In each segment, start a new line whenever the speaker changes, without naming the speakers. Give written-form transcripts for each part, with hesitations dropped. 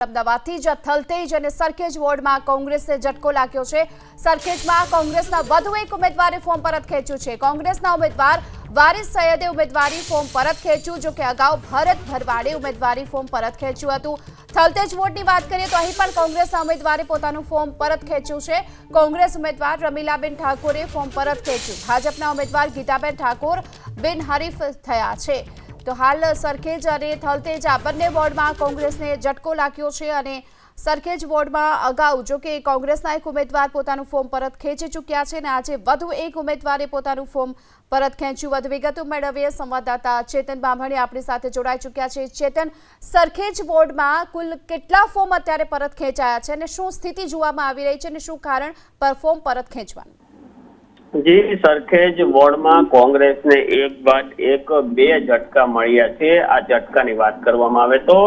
અમદાવાદથી જ થલતેજ અને સરખેજ વોર્ડમાં કોંગ્રેસને ઝટકો લાગ્યો છે। સરખેજમાં કોંગ્રેસના વધુ એક ઉમેદવારે ફોર્મ પરત ખેંચ્યું છે। કોંગ્રેસના ઉમેદવાર વારિસ સૈયદે ઉમેદવારી ફોર્મ પરત ખેંચ્યું, જો કે અગાઉ ભરત ભરવાડે ઉમેદવારી ફોર્મ પરત ખેંચ્યું હતું। થલતેજ વોર્ડની વાત કરીએ તો અહીં પણ કોંગ્રેસના ઉમેદવારે પોતાનું ફોર્મ પરત ખેંચ્યું છે। કોંગ્રેસ ઉમેદવાર રમીલાબેન ઠાકોરે ફોર્મ પરત ખેંચ્યું। ભાજપના ઉમેદવાર ગીતાબેન ઠાકોર બિનહરીફ થયા છે। તો હાલ સરખેજ અને થલતેજ આ બંને વોર્ડમાં કોંગ્રેસને ઝટકો લાગ્યો છે અને સરખેજ વોર્ડમાં અગાઉ જો કે કોંગ્રેસના એક ઉમેદવાર પોતાનું ફોર્મ પરત ખેંચી ચૂક્યા છે અને આજે વધુ એક ઉમેદવારે પોતાનું ફોર્મ પરત ખેંચ્યું। વધુ વિગતો મેળવીએ સંવાદદાતા ચેતન બામણી આપણી સાથે જોડાઈ ચૂક્યા છે। ચેતન, સરખેજ વોર્ડમાં કુલ કેટલા ફોર્મ અત્યારે પરત ખેંચાયા છે અને શું સ્થિતિ જોવામાં આવી રહી છે અને શું કારણ પર ફોર્મ પરત ખેંચવાનું?
જી, સરખેજ વોર્ડમાં કોંગ્રેસને એક બાદ એક બે ઝટકા મળ્યા છે। આ ઝટકાની વાત કરવામાં આવે તો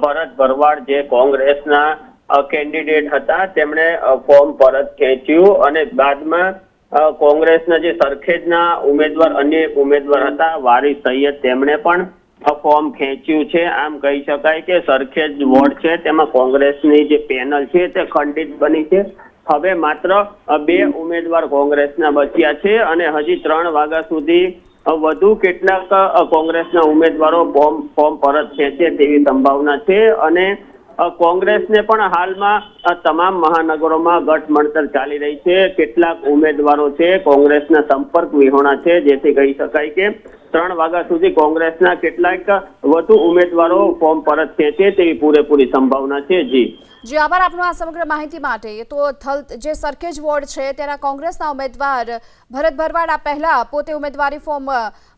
ભરત ભરવાડ જે કોંગ્રેસના કેન્ડિડેટ હતા તેમણે ફોર્મ પરત ખેંચ્યું અને બાદમાં કોંગ્રેસના જે સરખેજના ઉમેદવાર અન્ય એક ઉમેદવાર હતા વારિસ સૈયદ તેમણે પણ ફોર્મ ખેંચ્યું છે। આમ કહી શકાય કે સરખેજ વોર્ડ છે તેમાં કોંગ્રેસની જે પેનલ છે તે ખંડિત બની છે। હવે માત્ર બે ઉમેદવાર કોંગ્રેસના બચ્યા છે અને હજી 3 વાગ્યા સુધી વધુ કેટલાક કોંગ્રેસના ઉમેદવારો ફોર્મ પરત ખેંચે તેવી સંભાવના છે અને કોંગ્રેસને પણ હાલમાં તમામ મહાનગરોમાં ગઠમણતર ચાલી રહી છે। કેટલાક ઉમેદવારો છે કોંગ્રેસના સંપર્ક વિહોણા છે, જેથી કહી શકાય કે 3 વાગ્યા સુધી કોંગ્રેસના કેટલાક વધુ ઉમેદવારો ફોર્મ પરત ખેંચે તેવી પૂરેપૂરી સંભાવના છે।
જી આભાર આપનો આ સમગ્ર માહિતી માટે। તો જે સરખેજ વોર્ડ છે તેના કોંગ્રેસના ઉમેદવાર ભરત ભરવાડ આ પહેલા પોતે ઉમેદવારી ફોર્મ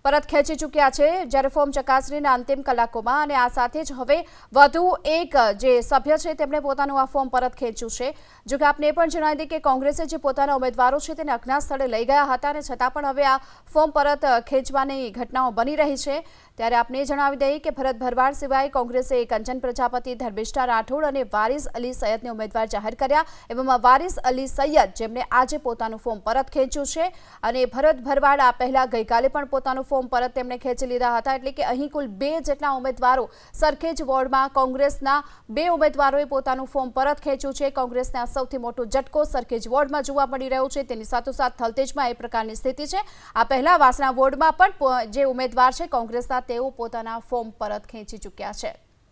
પરત ખેંચી ચૂક્યા છે, જ્યારે ફોર્મ ચકાસણીના અંતિમ કલાકોમાં અને આ સાથે જ હવે વધુ એક જે સભ્ય છે તેમણે પોતાનું આ ફોર્મ પરત ખેંચ્યું છે। જો કે આપને એ પણ જણાવી દઈએ કે કોંગ્રેસે જે પોતાના ઉમેદવારો છે તેને અજ્ઞાત સ્થળે લઈ ગયા હતા અને છતાં પણ હવે આ ફોર્મ પરત ખેંચવાની ઘટનાઓ બની રહી છે। ત્યારે આપને જણાવી દઈએ કે ભરત ભરવાડ સિવાય કોંગ્રેસે કંચન પ્રજાપતિ, ધર્મિષ્ઠા રાઠોડ અને વારિસ અલી સૈયદને ઉમેદવાર જાહેર કર્યા। એવામાં વારિસ અલી સૈયદ જેમણે આજે પોતાનું ફોર્મ પરત ખેંચ્યું છે અને ભરત ભરવાડ આ પહેલા ગઈકાલે પણ પોતાનું ફોર્મ પરત તેમણે ખેંચી લીધા હતા। એટલે કે અહીં કુલ 2 જેટલા ઉમેદવારો સરખેજ વોર્ડમાં કોંગ્રેસના 2 ઉમેદવારોએ પોતાનું ફોર્મ પરત ખેંચ્યું છે। કોંગ્રેસને આ સૌથી મોટો ઝટકો સરખેજ વોર્ડમાં જોવા મળી રહ્યો છે। તેની સાથોસાથ થલતેજમાં એ પ્રકારની સ્થિતિ છે। આ પહેલા વાસણા વોર્ડમાં પણ જે ઉમેદવાર છે કોંગ્રેસના તેઓ પોતાના ફોર્મ પરત ખેંચી ચૂક્યા છે।